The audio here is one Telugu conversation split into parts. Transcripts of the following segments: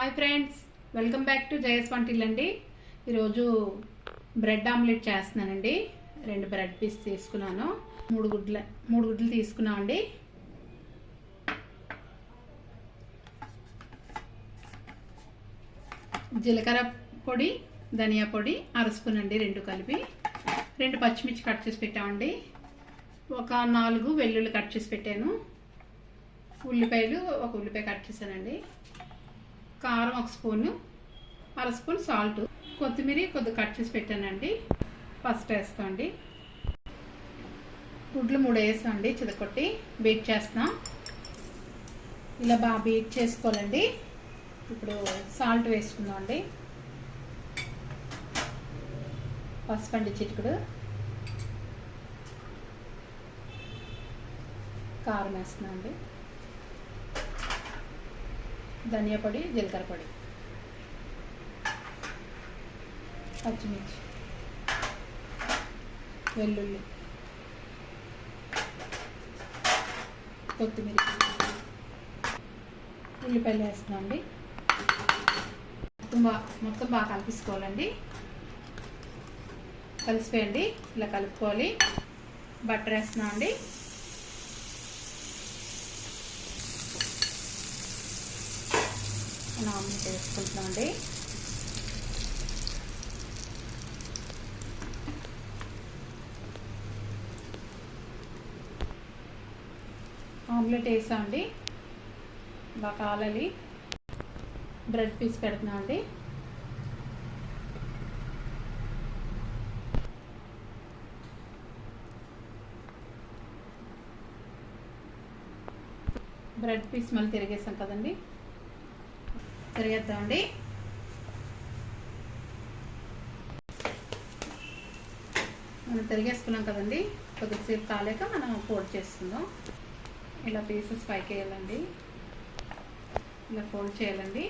Hi friends, welcome back to జయ స్వంటిల్ అండి. ఈరోజు బ్రెడ్ ఆమ్లెట్ చేస్తున్నానండి. 2 బ్రెడ్ పీస్ తీసుకున్నాను, 3 గుడ్లు తీసుకున్నామండి. జీలకర్ర పొడి, ధనియా పొడి 1/2 స్పూన్ అండి, 2 కలిపి. 2 పచ్చిమిర్చి కట్ చేసి పెట్టామండి. ఒక 4 వెల్లుల్లి కట్ చేసి పెట్టాను. ఉల్లిపాయలు 1 ఉల్లిపాయ కట్ చేశానండి. కారం 1 స్పూను, 1/2 స్పూన్ సాల్ట్, కొత్తిమీర కొద్దిగా కట్ చేసి పెట్టానండి. ఫస్ట్ వేస్తామండి. గుడ్లు 3 వేసామండి, చితకొట్టి బీట్ చేస్తున్నాం. ఇలా బాగా బీట్ చేసుకోవాలండి. ఇప్పుడు సాల్ట్ వేసుకుందాం అండి. పసుపు అండి చిటికెడు, కారం వేస్తున్నాం అండి, ధనియా పొడి, జీలకర్ర పొడి, పచ్చిమిర్చి, వెల్లుల్లి, కొత్తిమీర, ఉల్లిపాయలు వేస్తున్నాం అండి. మొత్తం బాగా కలిపేసుకోవాలండి. కలిసిపోయండి, ఇలా కలుపుకోవాలి. బటర్ వేస్తున్నాం అండి. ఆమ్లెట్ వేసుకుంటున్నాం అండి. ఆమ్లెట్ వేసామండి, బాగా కాలాలి. బ్రెడ్ పీస్ పెడుతున్నాం అండి. బ్రెడ్ పీస్ మళ్ళీ తిరిగేసాం కదండి, తిరిగేద్దామండి. మనం తిరిగేసుకున్నాం కదండి, కొద్దిసేపు కాలేక మనం ఫోల్డ్ చేసుకుందాం. ఇలా పీసెస్ పైకి వేయాలండి, ఇలా ఫోల్డ్ చేయాలండి.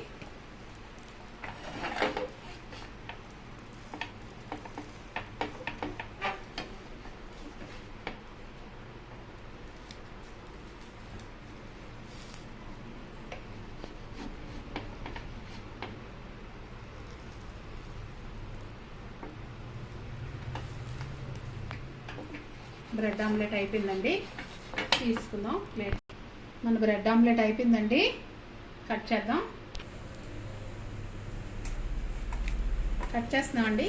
బ్రెడ్ ఆమ్లెట్ అయిపోయిందండి, తీసుకుందాం ప్లేట్. మన బ్రెడ్ ఆమ్లెట్ అయిపోయిందండి, కట్ చేద్దాం. కట్ చేస్తున్నాం అండి.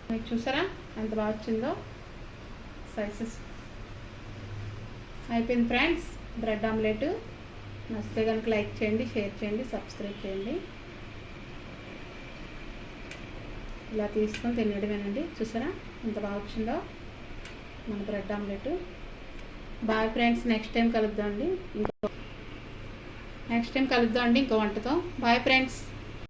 మీకు చూసారా ఎంత బాగా వచ్చిందో సైజెస్. అయిపోయింది ఫ్రెండ్స్ బ్రెడ్ ఆమ్లెట్. నచ్చితే కనుక లైక్ చేయండి, షేర్ చేయండి, సబ్స్క్రైబ్ చేయండి. ఇలా తీసుకొని తినేయడమేనండి. చూసారా ఎంత బాగా వచ్చిందో మన bread omelette. Bye friends, next time కలుద్దాం అండి ఇంకో వంటతో. Bye friends.